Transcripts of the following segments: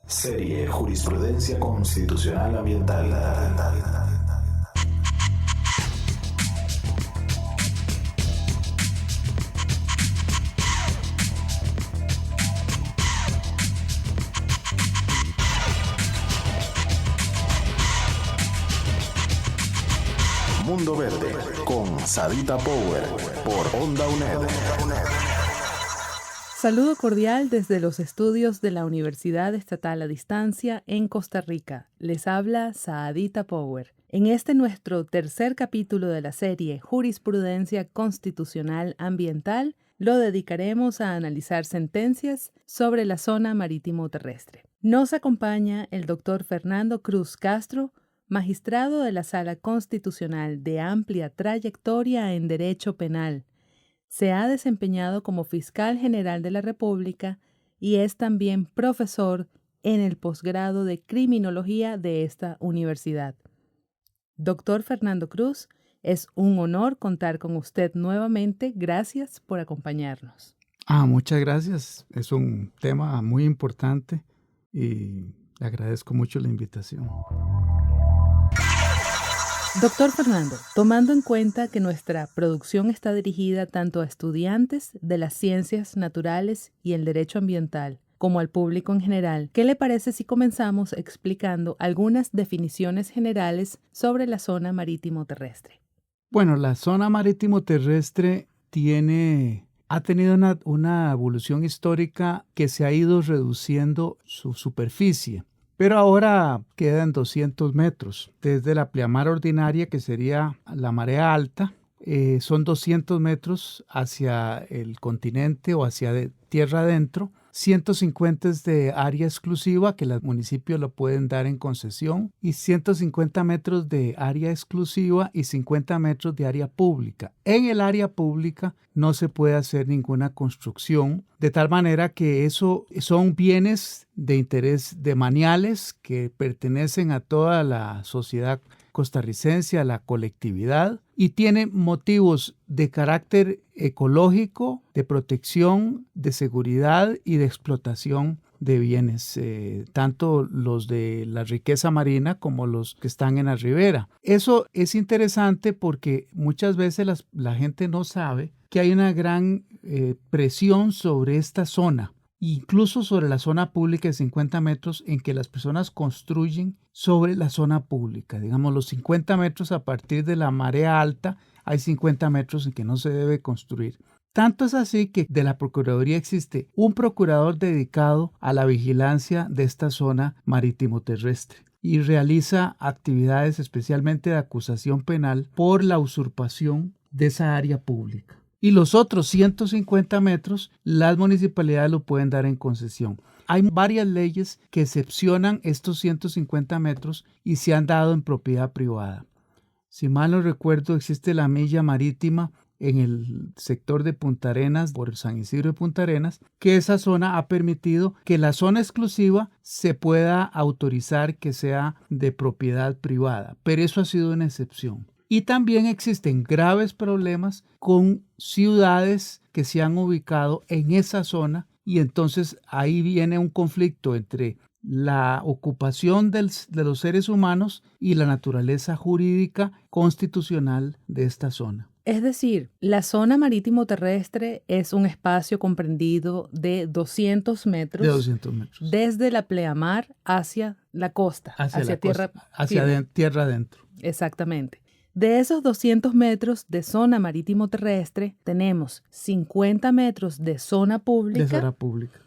Serie Jurisprudencia Constitucional Ambiental. Mundo Verde con Sadita Power por Onda UNED. Saludo cordial desde los estudios de la Universidad Estatal a Distancia en Costa Rica. Les habla Sadita Power. En este nuestro tercer capítulo de la serie Jurisprudencia Constitucional Ambiental, lo dedicaremos a analizar sentencias sobre la zona marítimo terrestre. Nos acompaña el doctor Fernando Cruz Castro, magistrado de la Sala Constitucional de amplia trayectoria en Derecho Penal. Se ha desempeñado como fiscal general de la República y es también profesor en el posgrado de Criminología de esta universidad. Doctor Fernando Cruz, es un honor contar con usted nuevamente. Gracias por acompañarnos. Muchas gracias. Es un tema muy importante y le agradezco mucho la invitación. Doctor Fernando, tomando en cuenta que nuestra producción está dirigida tanto a estudiantes de las ciencias naturales y el derecho ambiental, como al público en general, ¿qué le parece si comenzamos explicando algunas definiciones generales sobre la zona marítimo terrestre? Bueno, la zona marítimo terrestre ha tenido una evolución histórica que se ha ido reduciendo su superficie. Pero ahora quedan 200 metros. Desde la pleamar ordinaria, que sería la marea alta, son 200 metros hacia el continente o hacia tierra adentro. 150 es de área exclusiva, que los municipios lo pueden dar en concesión, y 150 metros de área exclusiva y 50 metros de área pública. En el área pública no se puede hacer ninguna construcción, de tal manera que eso son bienes de interés demaniales que pertenecen a toda la sociedad costarricense, a la colectividad, y tiene motivos de carácter ecológico, de protección, de seguridad y de explotación de bienes, tanto los de la riqueza marina como los que están en la ribera. Eso es interesante porque muchas veces la gente no sabe que hay una gran presión sobre esta zona, incluso sobre la zona pública de 50 metros en que las personas construyen sobre la zona pública. Digamos, los 50 metros a partir de la marea alta, hay 50 metros en que no se debe construir. Tanto es así que de la Procuraduría existe un procurador dedicado a la vigilancia de esta zona marítimo terrestre y realiza actividades especialmente de acusación penal por la usurpación de esa área pública. Y los otros 150 metros, las municipalidades lo pueden dar en concesión. Hay varias leyes que excepcionan estos 150 metros y se han dado en propiedad privada. Si mal no recuerdo, existe la milla marítima en el sector de Punta Arenas, por San Isidro de Punta Arenas, que esa zona ha permitido que la zona exclusiva se pueda autorizar que sea de propiedad privada, pero eso ha sido una excepción. Y también existen graves problemas con ciudades que se han ubicado en esa zona y entonces ahí viene un conflicto entre la ocupación de los seres humanos y la naturaleza jurídica constitucional de esta zona. Es decir, la zona marítimo terrestre es un espacio comprendido de 200 metros, desde la pleamar hacia la costa, hacia tierra adentro. Exactamente. De esos 200 metros de zona marítimo terrestre, tenemos 50 metros de zona pública,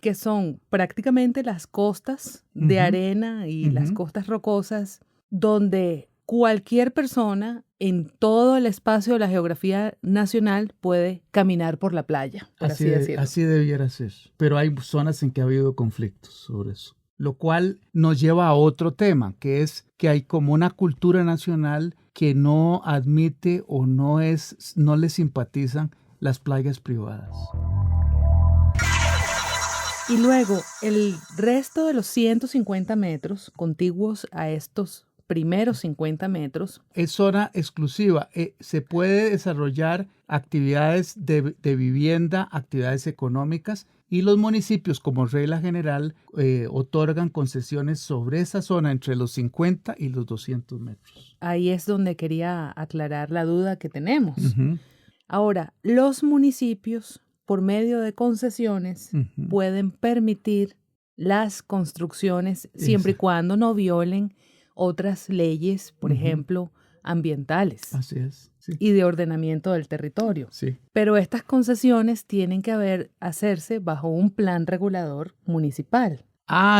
que son prácticamente las costas de arena y las costas rocosas, donde cualquier persona en todo el espacio de la geografía nacional puede caminar por la playa, por así decirlo. Así debiera ser, pero hay zonas en que ha habido conflictos sobre eso. Lo cual nos lleva a otro tema, que es que hay como una cultura nacional que no admite o no le simpatizan las playas privadas. Y luego, el resto de los 150 metros contiguos a estos primeros 50 metros. Es zona exclusiva. Se puede desarrollar actividades de vivienda, actividades económicas, y los municipios, como regla general, otorgan concesiones sobre esa zona entre los 50 y los 200 metros. Ahí es donde quería aclarar la duda que tenemos. Uh-huh. Ahora, los municipios, por medio de concesiones, Uh-huh. pueden permitir las construcciones siempre y cuando no violen otras leyes, por Uh-huh. ejemplo, ambientales. Así es. Sí. Y de ordenamiento del territorio. Sí. Pero estas concesiones tienen que hacerse bajo un plan regulador municipal.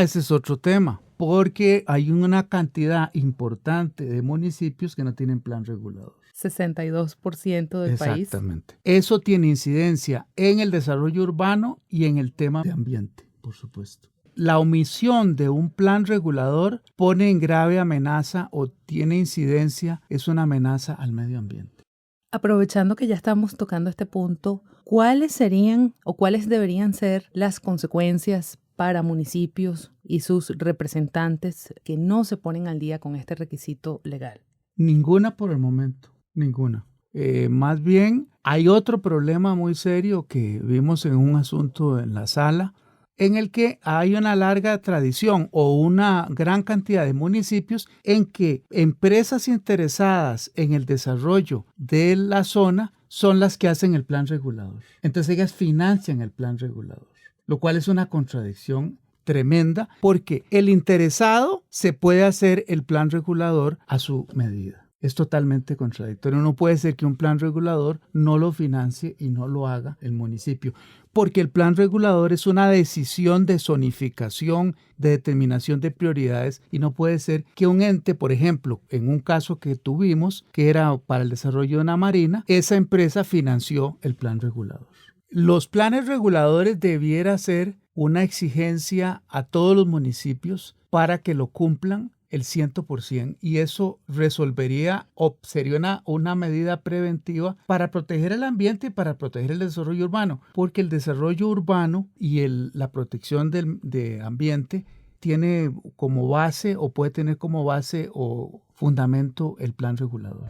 Ese es otro tema, porque hay una cantidad importante de municipios que no tienen plan regulador. 62% del país. Exactamente. Eso tiene incidencia en el desarrollo urbano y en el tema de ambiente, por supuesto. La omisión de un plan regulador pone en grave amenaza o tiene incidencia, es una amenaza al medio ambiente. Aprovechando que ya estamos tocando este punto, ¿cuáles serían o cuáles deberían ser las consecuencias para municipios y sus representantes que no se ponen al día con este requisito legal? Ninguna por el momento, ninguna. Más bien, hay otro problema muy serio que vimos en un asunto en la sala, en el que hay una larga tradición o una gran cantidad de municipios en que empresas interesadas en el desarrollo de la zona son las que hacen el plan regulador. Entonces ellas financian el plan regulador, lo cual es una contradicción tremenda porque el interesado se puede hacer el plan regulador a su medida. Es totalmente contradictorio. No puede ser que un plan regulador no lo financie y no lo haga el municipio, porque el plan regulador es una decisión de zonificación, de determinación de prioridades, y no puede ser que un ente, por ejemplo, en un caso que tuvimos, que era para el desarrollo de una marina, esa empresa financió el plan regulador. Los planes reguladores debiera ser una exigencia a todos los municipios para que lo cumplan el 100%, y eso resolvería o sería una medida preventiva para proteger el ambiente y para proteger el desarrollo urbano, porque el desarrollo urbano y la protección del ambiente tiene como base o puede tener como base o fundamento el plan regulador.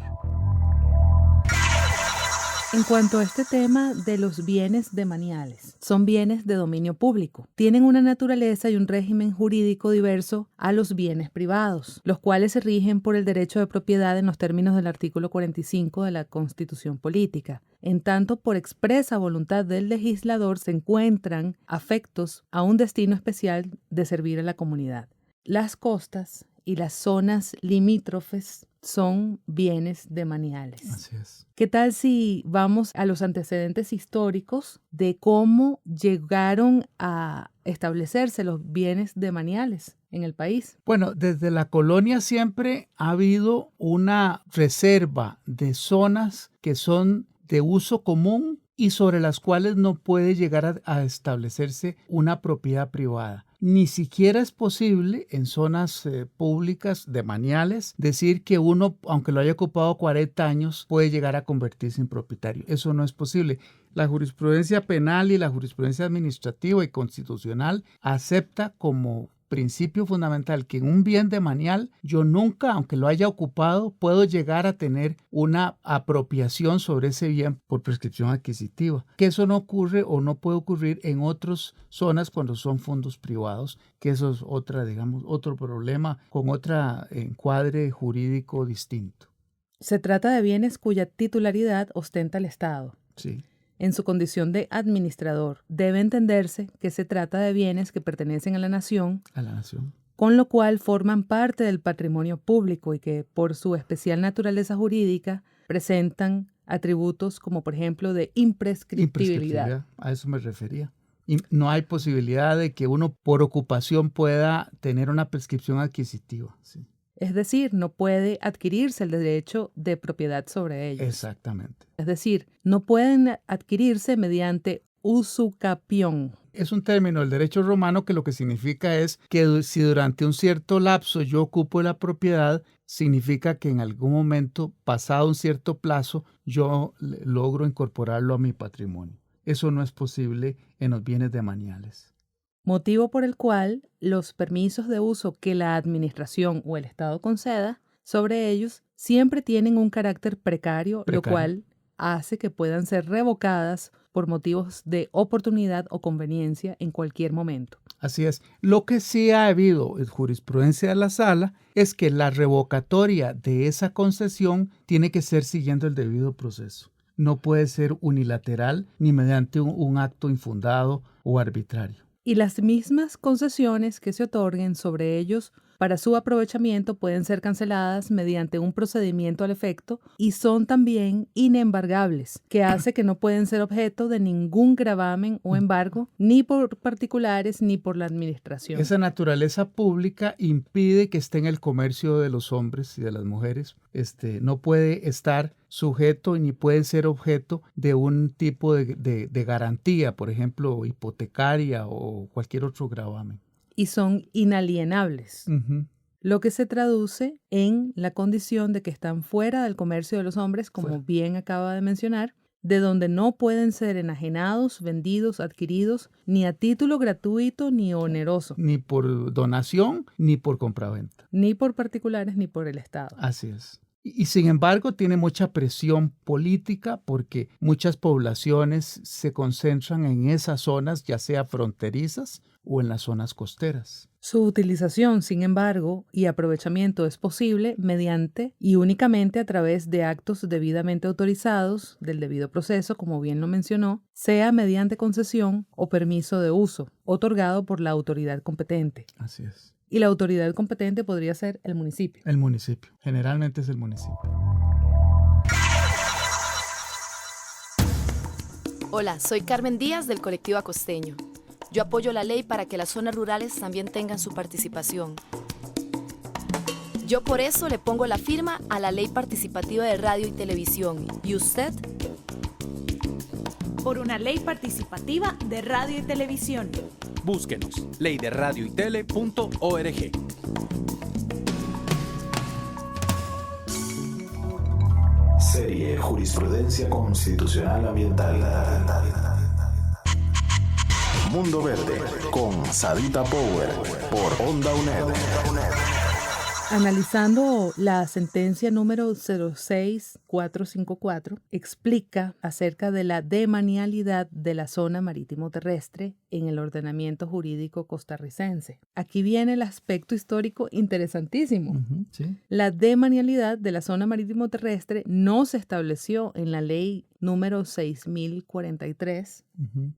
En cuanto a este tema de los bienes demaniales, son bienes de dominio público. Tienen una naturaleza y un régimen jurídico diverso a los bienes privados, los cuales se rigen por el derecho de propiedad en los términos del artículo 45 de la Constitución Política. En tanto, por expresa voluntad del legislador, se encuentran afectos a un destino especial de servir a la comunidad. Las costas y las zonas limítrofes son bienes demaniales. Así es. ¿Qué tal si vamos a los antecedentes históricos de cómo llegaron a establecerse los bienes demaniales en el país? Bueno, desde la colonia siempre ha habido una reserva de zonas que son de uso común y sobre las cuales no puede llegar a establecerse una propiedad privada. Ni siquiera es posible en zonas públicas demaniales decir que uno, aunque lo haya ocupado 40 años, puede llegar a convertirse en propietario. Eso no es posible. La jurisprudencia penal y la jurisprudencia administrativa y constitucional acepta como principio fundamental que en un bien demanial yo nunca, aunque lo haya ocupado, puedo llegar a tener una apropiación sobre ese bien por prescripción adquisitiva. Que eso no ocurre o no puede ocurrir en otras zonas cuando son fondos privados, que eso es otro problema con otro encuadre jurídico distinto. Se trata de bienes cuya titularidad ostenta el Estado. Sí. En su condición de administrador, debe entenderse que se trata de bienes que pertenecen a la nación, con lo cual forman parte del patrimonio público y que, por su especial naturaleza jurídica, presentan atributos como, por ejemplo, de imprescriptibilidad. A eso me refería. Y no hay posibilidad de que uno por ocupación pueda tener una prescripción adquisitiva. Sí. Es decir, no puede adquirirse el derecho de propiedad sobre ellos. Exactamente. Es decir, no pueden adquirirse mediante usucapión. Es un término del derecho romano que lo que significa es que si durante un cierto lapso yo ocupo la propiedad, significa que en algún momento, pasado un cierto plazo, yo logro incorporarlo a mi patrimonio. Eso no es posible en los bienes demaniales. Motivo por el cual los permisos de uso que la administración o el Estado conceda sobre ellos siempre tienen un carácter precario, lo cual hace que puedan ser revocadas por motivos de oportunidad o conveniencia en cualquier momento. Así es. Lo que sí ha habido en jurisprudencia de la sala es que la revocatoria de esa concesión tiene que ser siguiendo el debido proceso. No puede ser unilateral ni mediante un acto infundado o arbitrario. Y las mismas concesiones que se otorguen sobre ellos para su aprovechamiento pueden ser canceladas mediante un procedimiento al efecto y son también inembargables, que hace que no pueden ser objeto de ningún gravamen o embargo, ni por particulares ni por la administración. Esa naturaleza pública impide que esté en el comercio de los hombres y de las mujeres. No puede estar sujeto ni puede ser objeto de un tipo de garantía, por ejemplo, hipotecaria o cualquier otro gravamen. Y son inalienables, lo que se traduce en la condición de que están fuera del comercio de los hombres, como bien acaba de mencionar, de donde no pueden ser enajenados, vendidos, adquiridos, ni a título gratuito ni oneroso. Ni por donación, ni por compraventa. Ni por particulares, ni por el Estado. Así es. Y sin embargo tiene mucha presión política porque muchas poblaciones se concentran en esas zonas, ya sea fronterizas o en las zonas costeras. Su utilización, sin embargo, y aprovechamiento es posible mediante y únicamente a través de actos debidamente autorizados del debido proceso, como bien lo mencionó, sea mediante concesión o permiso de uso, otorgado por la autoridad competente. Así es. Y la autoridad competente podría ser el municipio. El municipio. Generalmente es el municipio. Hola, soy Carmen Díaz del colectivo Acosteño. Yo apoyo la ley para que las zonas rurales también tengan su participación. Yo por eso le pongo la firma a la ley participativa de radio y televisión. ¿Y usted? Por una ley participativa de radio y televisión. Búsquenos, leyderadioytele.org. Serie Jurisprudencia Constitucional Ambiental. Mundo Verde con Sadita Power por Onda UNED. Analizando la sentencia número 06454, explica acerca de la demanialidad de la zona marítimo terrestre en el ordenamiento jurídico costarricense. Aquí viene el aspecto histórico interesantísimo. Sí. La demanialidad de la zona marítimo terrestre no se estableció en la ley número 6043,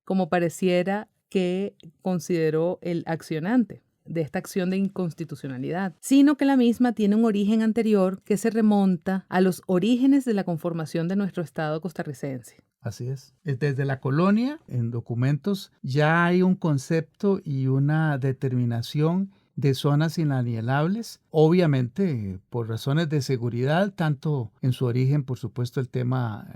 como pareciera que consideró el accionante de esta acción de inconstitucionalidad, sino que la misma tiene un origen anterior que se remonta a los orígenes de la conformación de nuestro Estado costarricense. Así es. Desde la colonia, en documentos, ya hay un concepto y una determinación de zonas inalienables, obviamente por razones de seguridad, tanto en su origen, por supuesto, el tema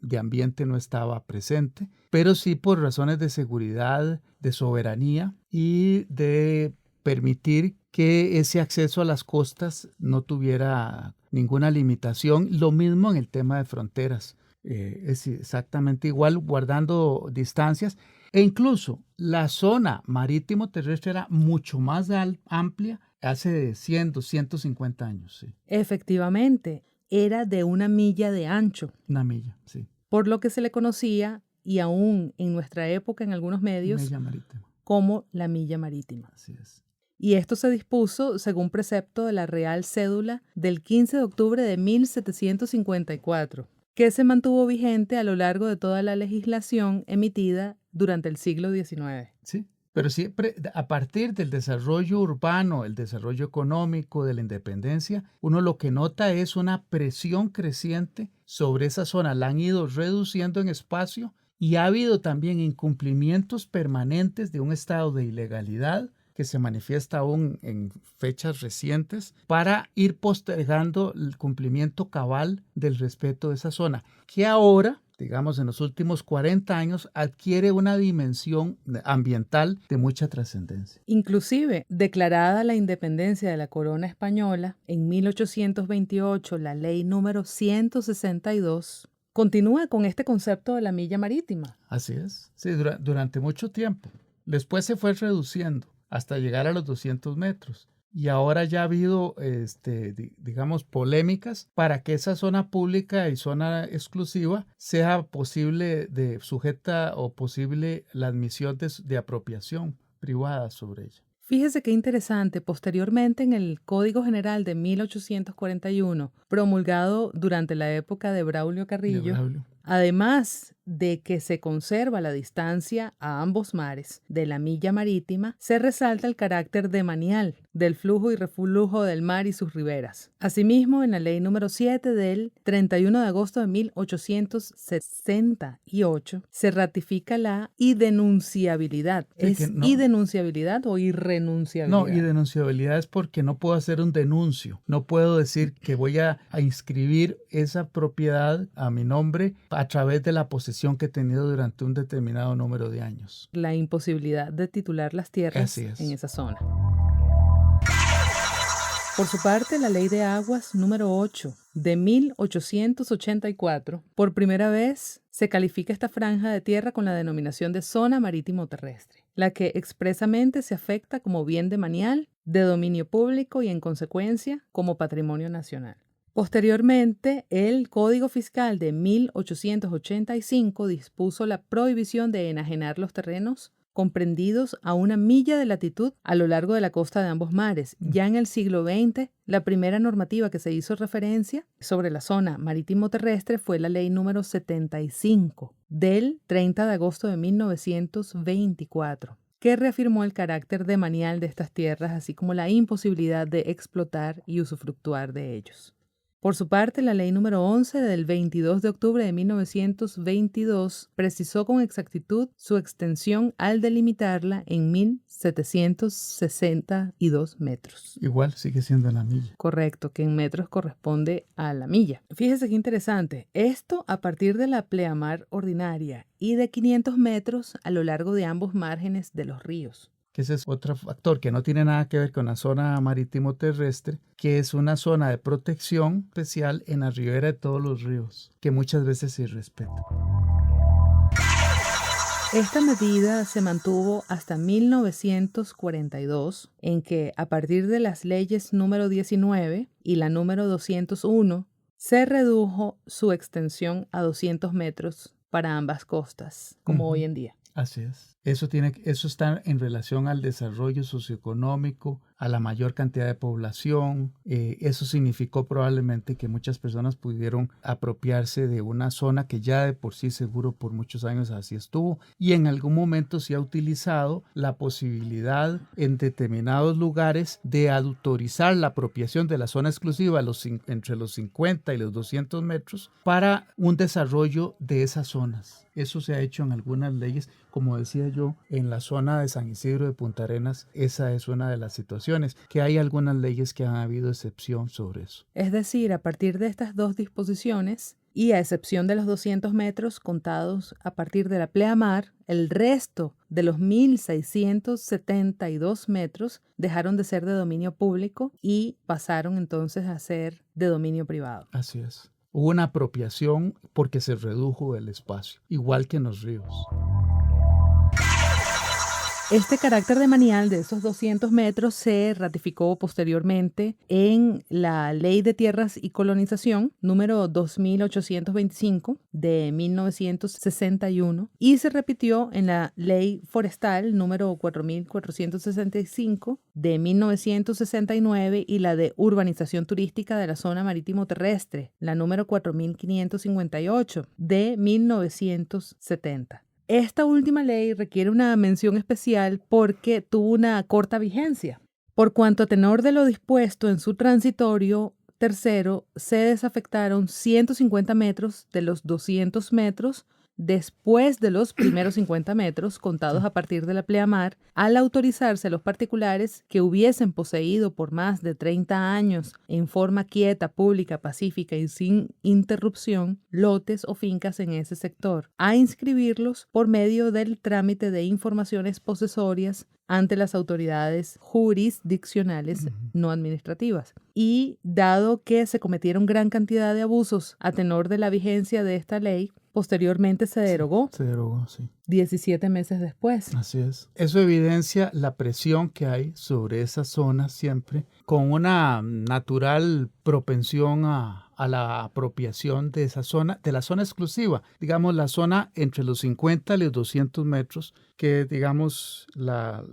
de ambiente no estaba presente, pero sí por razones de seguridad, de soberanía y de permitir que ese acceso a las costas no tuviera ninguna limitación. Lo mismo en el tema de fronteras. Es exactamente igual, guardando distancias. E incluso la zona marítimo terrestre era mucho más amplia hace 100, 250 años. Sí. Efectivamente, era de 1 milla de ancho. 1 milla, sí. Por lo que se le conocía, y aún en nuestra época en algunos medios, Milla marítima, como la milla marítima. Así es. Y esto se dispuso según precepto de la Real Cédula del 15 de octubre de 1754, que se mantuvo vigente a lo largo de toda la legislación emitida durante el siglo XIX. Sí, pero siempre a partir del desarrollo urbano, el desarrollo económico, de la independencia, uno lo que nota es una presión creciente sobre esa zona. La han ido reduciendo en espacio y ha habido también incumplimientos permanentes de un estado de ilegalidad que se manifiesta aún en fechas recientes, para ir postergando el cumplimiento cabal del respeto de esa zona, que ahora, digamos en los últimos 40 años, adquiere una dimensión ambiental de mucha trascendencia. Inclusive, declarada la independencia de la corona española, en 1828, la ley número 162 continúa con este concepto de la milla marítima. Así es, sí, durante mucho tiempo. Después se fue reduciendo hasta llegar a los 200 metros. y ahora ya ha habido, digamos, polémicas para que esa zona pública y zona exclusiva sea posible sujeta o posible la admisión de apropiación privada sobre ella. Fíjese qué interesante, posteriormente en el Código General de 1841, promulgado durante la época de Braulio Carrillo, además de que se conserva la distancia a ambos mares de la milla marítima, se resalta el carácter demanial del flujo y reflujo del mar y sus riberas. Asimismo, en la Ley número 7 del 31 de agosto de 1868 se ratifica la idenunciabilidad. Sí, ¿Es idenunciabilidad o irrenunciabilidad? No, idenunciabilidad es porque no puedo hacer un denuncio. No puedo decir que voy a inscribir esa propiedad a mi nombre a través de la posesión que he tenido durante un determinado número de años. La imposibilidad de titular las tierras en esa zona. Por su parte, la Ley de Aguas número 8 de 1884, por primera vez se califica esta franja de tierra con la denominación de zona marítimo-terrestre, la que expresamente se afecta como bien demanial, de dominio público y en consecuencia como patrimonio nacional. Posteriormente, el Código Fiscal de 1885 dispuso la prohibición de enajenar los terrenos comprendidos a 1 milla de latitud a lo largo de la costa de ambos mares. Ya en el siglo XX, la primera normativa que se hizo referencia sobre la zona marítimo-terrestre fue la Ley número 75 del 30 de agosto de 1924, que reafirmó el carácter demanial de estas tierras, así como la imposibilidad de explotar y usufructuar de ellos. Por su parte, la Ley número 11 del 22 de octubre de 1922 precisó con exactitud su extensión al delimitarla en 1.762 metros. Igual sigue siendo la milla. Correcto, que en metros corresponde a la milla. Fíjese qué interesante. Esto a partir de la pleamar ordinaria y de 500 metros a lo largo de ambos márgenes de los ríos. Ese es otro factor que no tiene nada que ver con la zona marítimo-terrestre, que es una zona de protección especial en la ribera de todos los ríos, que muchas veces se respeta. Esta medida se mantuvo hasta 1942, en que a partir de las leyes número 19 y la número 201, se redujo su extensión a 200 metros para ambas costas, como hoy en día. Así es. Eso está en relación al desarrollo socioeconómico, a la mayor cantidad de población. Eso significó probablemente que muchas personas pudieron apropiarse de una zona que ya de por sí seguro por muchos años así estuvo, y en algún momento se ha utilizado la posibilidad en determinados lugares de autorizar la apropiación de la zona exclusiva entre los 50 y los 200 metros para un desarrollo de esas zonas. Eso se ha hecho en algunas leyes, como decía yo, en la zona de San Isidro de Punta Arenas. Esa es una de las situaciones, que hay algunas leyes que han habido excepción sobre eso. Es decir, a partir de estas dos disposiciones, y a excepción de los 200 metros contados a partir de la pleamar, el resto de los 1.672 metros dejaron de ser de dominio público y pasaron entonces a ser de dominio privado. Así es. Hubo una apropiación porque se redujo el espacio, igual que en los ríos. Este carácter demanial de esos 200 metros se ratificó posteriormente en la Ley de Tierras y Colonización número 2825 de 1961 y se repitió en la Ley Forestal número 4465 de 1969 y la de Urbanización Turística de la Zona Marítimo Terrestre, la número 4558 de 1970. Esta última ley requiere una mención especial porque tuvo una corta vigencia. Por cuanto a tenor de lo dispuesto en su transitorio tercero, se desafectaron 150 metros de los 200 metros después de los primeros 50 metros contados a partir de la pleamar, al autorizarse a los particulares que hubiesen poseído por más de 30 años en forma quieta, pública, pacífica y sin interrupción lotes o fincas en ese sector, a inscribirlos por medio del trámite de informaciones posesorias ante las autoridades jurisdiccionales no administrativas. Y dado que se cometieron gran cantidad de abusos a tenor de la vigencia de esta ley, Posteriormente se derogó Se derogó, sí. 17 meses después. Así es. Eso evidencia la presión que hay sobre esa zona siempre, con una natural propensión a la apropiación de esa zona, de la zona exclusiva, digamos la zona entre los 50 y los 200 metros, que digamos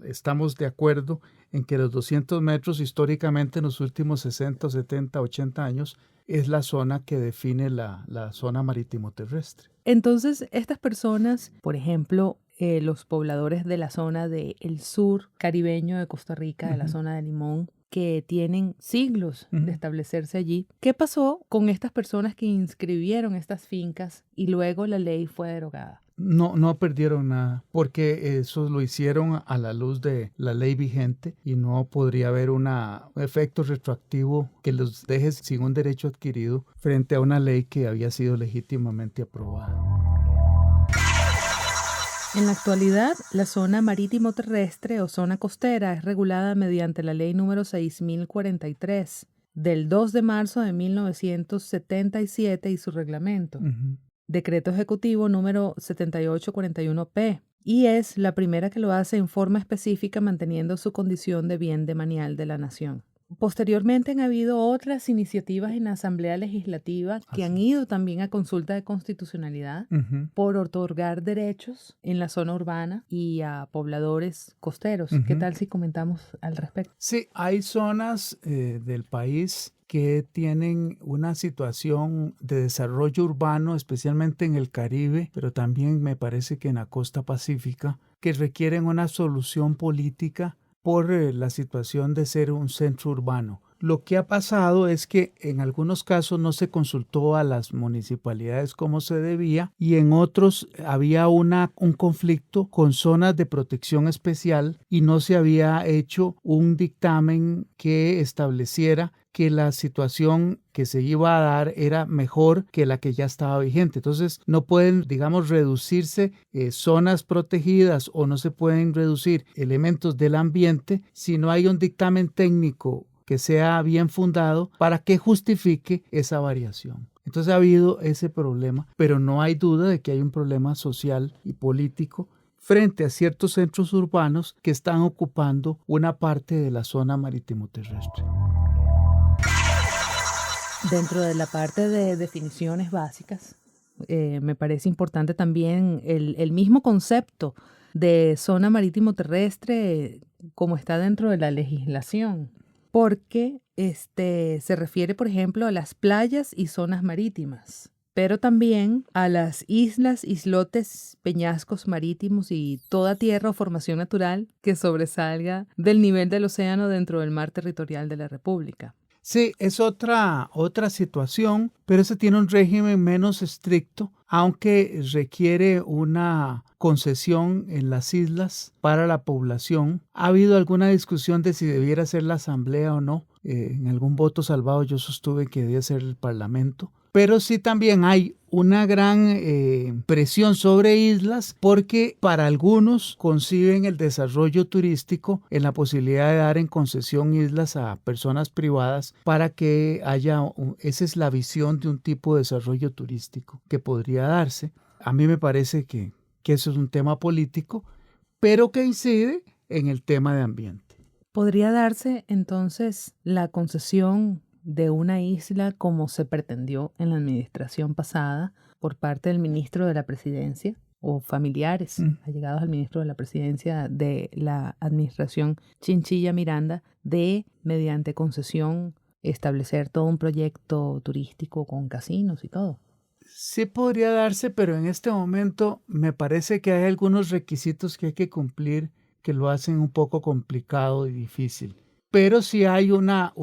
estamos de acuerdo en que los 200 metros históricamente en los últimos 60, 70, 80 años es la zona que define la zona marítimo terrestre. Entonces, estas personas, por ejemplo, los pobladores de la zona del sur caribeño de Costa Rica, de la zona de Limón, que tienen siglos de establecerse allí, ¿qué pasó con estas personas que inscribieron estas fincas y luego la ley fue derogada? No perdieron nada, porque eso lo hicieron a la luz de la ley vigente y no podría haber un efecto retroactivo que los deje sin un derecho adquirido frente a una ley que había sido legítimamente aprobada. En la actualidad, la zona marítimo terrestre o zona costera es regulada mediante la ley número 6043 del 2 de marzo de 1977 y su reglamento. Decreto Ejecutivo número 7841P, y es la primera que lo hace en forma específica manteniendo su condición de bien demanial de la nación. Posteriormente han habido otras iniciativas en la Asamblea Legislativa que han ido también a consulta de constitucionalidad por otorgar derechos en la zona urbana y a pobladores costeros. ¿Qué tal si comentamos al respecto? Sí, hay zonas del país que tienen una situación de desarrollo urbano, especialmente en el Caribe, pero también me parece que en la costa pacífica, que requieren una solución política por la situación de ser un centro urbano. Lo que ha pasado es que en algunos casos no se consultó a las municipalidades como se debía y en otros había un conflicto con zonas de protección especial y no se había hecho un dictamen que estableciera que la situación que se iba a dar era mejor que la que ya estaba vigente. Entonces no pueden, digamos, reducirse zonas protegidas o no se pueden reducir elementos del ambiente si no hay un dictamen técnico que sea bien fundado para que justifique esa variación. Entonces ha habido ese problema, pero no hay duda de que hay un problema social y político frente a ciertos centros urbanos que están ocupando una parte de la zona marítimo terrestre. Dentro de la parte de definiciones básicas, me parece importante también el mismo concepto de zona marítimo terrestre como está dentro de la legislación, porque se refiere, por ejemplo, a las playas y zonas marítimas, pero también a las islas, islotes, peñascos marítimos y toda tierra o formación natural que sobresalga del nivel del océano dentro del mar territorial de la República. Sí, es otra situación, pero ese tiene un régimen menos estricto, aunque requiere una concesión en las islas para la población. Ha habido alguna discusión de si debiera ser la asamblea o no. En algún voto salvado yo sostuve que debía ser el parlamento. Pero sí también hay una gran presión sobre islas porque para algunos conciben el desarrollo turístico en la posibilidad de dar en concesión islas a personas privadas para que haya, esa es la visión de un tipo de desarrollo turístico que podría darse. A mí me parece que eso es un tema político, pero que incide en el tema de ambiente. ¿Podría darse entonces la concesión de una isla como se pretendió en la administración pasada por parte del ministro de la presidencia o familiares allegados al ministro de la presidencia de la administración Chinchilla Miranda de, mediante concesión, establecer todo un proyecto turístico con casinos y todo? Sí podría darse, pero en este momento me parece que hay algunos requisitos que hay que cumplir que lo hacen un poco complicado y difícil. Pero sí hay una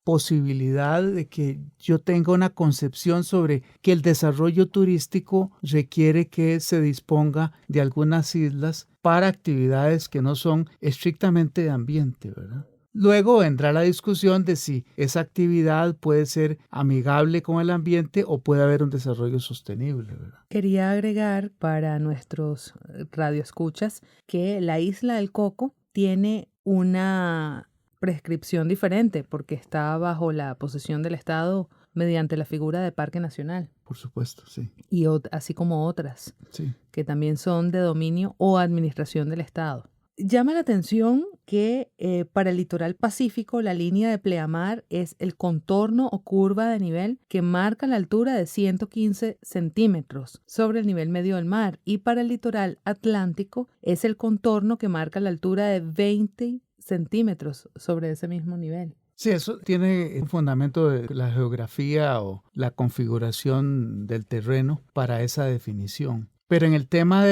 posibilidad de que yo tenga una concepción sobre que el desarrollo turístico requiere que se disponga de algunas islas para actividades que no son estrictamente de ambiente, ¿verdad? Luego vendrá la discusión de si esa actividad puede ser amigable con el ambiente o puede haber un desarrollo sostenible, ¿verdad? Quería agregar para nuestros radioescuchas que la isla del Coco tiene una prescripción diferente porque está bajo la posesión del Estado mediante la figura de parque nacional. Por supuesto, sí. Y así como otras, Sí. que también son de dominio o administración del Estado. Llama la atención que para el litoral pacífico la línea de pleamar es el contorno o curva de nivel que marca la altura de 115 centímetros sobre el nivel medio del mar, y para el litoral atlántico es el contorno que marca la altura de 20 centímetros sobre ese mismo nivel. Sí, eso tiene un fundamento de la geografía o la configuración del terreno para esa definición. Pero en el tema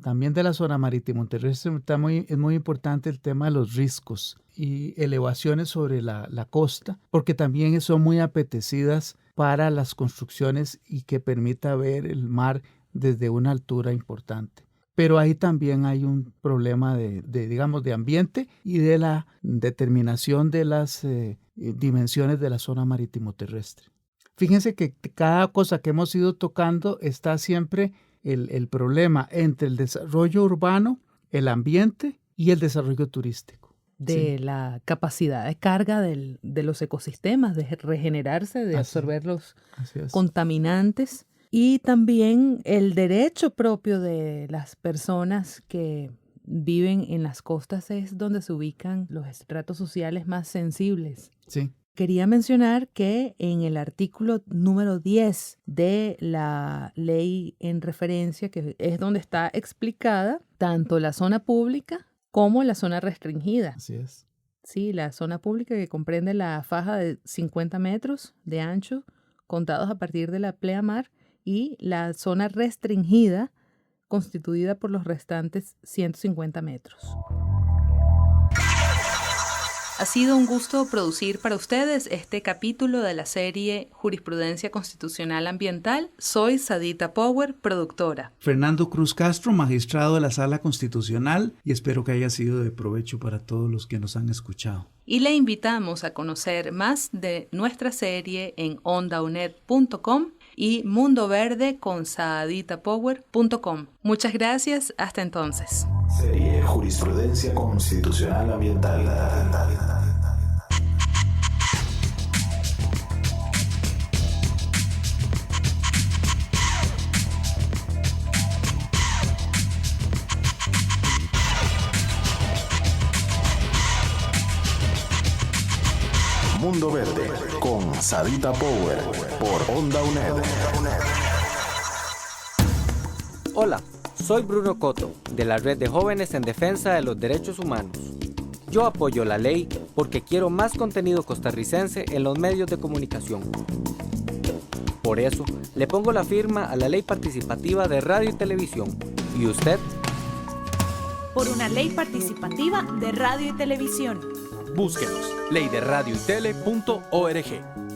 también de la zona marítimo terrestre es muy importante el tema de los riscos y elevaciones sobre la costa, porque también son muy apetecidas para las construcciones y que permita ver el mar desde una altura importante. Pero ahí también hay un problema de ambiente y de la determinación de las dimensiones de la zona marítimo terrestre. Fíjense que cada cosa que hemos ido tocando está siempre el problema entre el desarrollo urbano, el ambiente y el desarrollo turístico. De la capacidad de carga de los ecosistemas, de regenerarse, de absorber los contaminantes, y también el derecho propio de las personas que viven en las costas es donde se ubican los estratos sociales más sensibles. Sí. Quería mencionar que en el artículo número 10 de la ley en referencia, que es donde está explicada tanto la zona pública como la zona restringida. Así es. Sí, la zona pública que comprende la faja de 50 metros de ancho contados a partir de la pleamar, y la zona restringida constituida por los restantes 150 metros. Ha sido un gusto producir para ustedes este capítulo de la serie Jurisprudencia Constitucional Ambiental. Soy Sadita Power, productora. Fernando Cruz Castro, magistrado de la Sala Constitucional, y espero que haya sido de provecho para todos los que nos han escuchado. Y le invitamos a conocer más de nuestra serie en ondaunet.com y mundoverde.com. Muchas gracias, hasta entonces. Serie Jurisprudencia Constitucional Ambiental. Mundo Verde con Sadita Power por Onda UNED. Hola, soy Bruno Coto, de la Red de Jóvenes en Defensa de los Derechos Humanos. Yo apoyo la ley porque quiero más contenido costarricense en los medios de comunicación. Por eso, le pongo la firma a la Ley Participativa de Radio y Televisión. ¿Y usted? Por una ley participativa de radio y televisión. Búsquenos, leyderadioytele.org.